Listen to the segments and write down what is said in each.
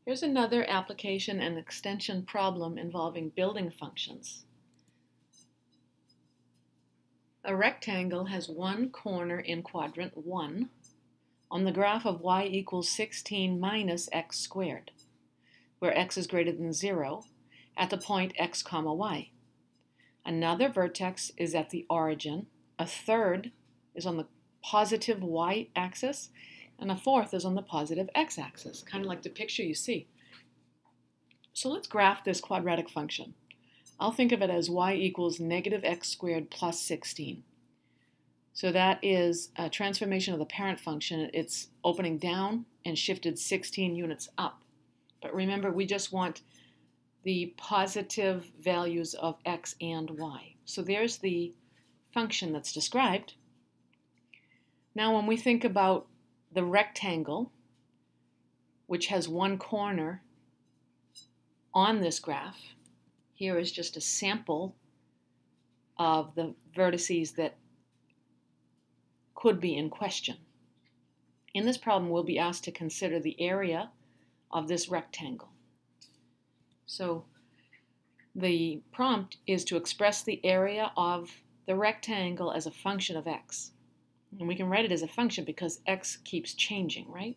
Here's another application and extension problem involving building functions. A rectangle has one corner in quadrant 1 on the graph of y equals 16 minus x squared, where x is greater than 0 at the point x comma y. Another vertex is at the origin, a third is on the positive y-axis, and a fourth is on the positive x-axis, kind of like the picture you see. So let's graph this quadratic function. I'll think of it as y equals negative x squared plus 16. So that is a transformation of the parent function. It's opening down and shifted 16 units up. But remember, we just want the positive values of x and y. So there's the function that's described. Now when we think about the rectangle, which has one corner on this graph, here is just a sample of the vertices that could be in question. In this problem, we'll be asked to consider the area of this rectangle. So the prompt is to express the area of the rectangle as a function of x. And we can write it as a function because x keeps changing, right?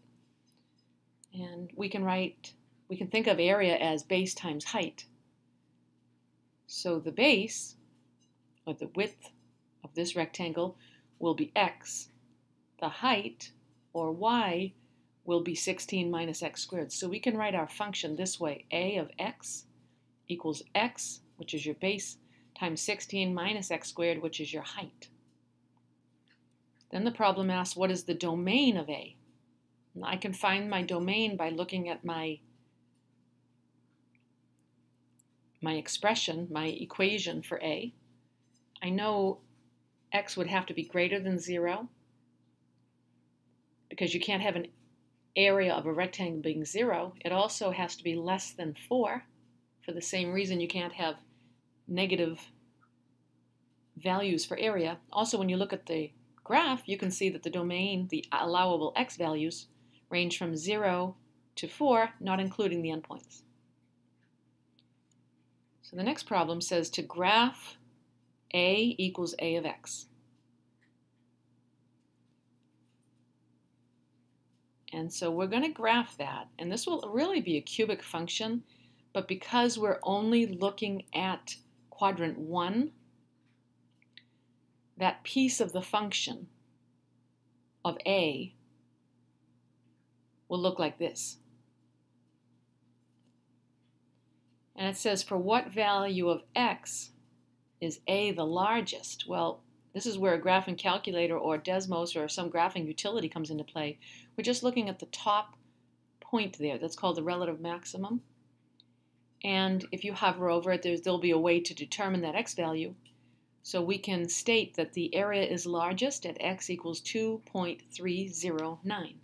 And we can think of area as base times height. So the base, or the width of this rectangle, will be x. The height, or y, will be 16 minus x squared. So we can write our function this way. A of x equals x, which is your base, times 16 minus x squared, which is your height. Then the problem asks, what is the domain of A? And I can find my domain by looking at my expression, my equation for A. I know x would have to be greater than 0 because you can't have an area of a rectangle being 0. It also has to be less than 4 for the same reason you can't have negative values for area. Also, when you look at the graph, you can see that the domain, the allowable x values, range from 0 to 4, not including the endpoints. So the next problem says to graph A equals A of x. And so we're going to graph that, and this will really be a cubic function, but because we're only looking at quadrant 1, that piece of the function of A will look like this. And it says, for what value of x is A the largest? Well, this is where a graphing calculator or Desmos or some graphing utility comes into play. We're just looking at the top point there. That's called the relative maximum. And if you hover over it, there'll be a way to determine that x value. So we can state that the area is largest at x equals 2.309.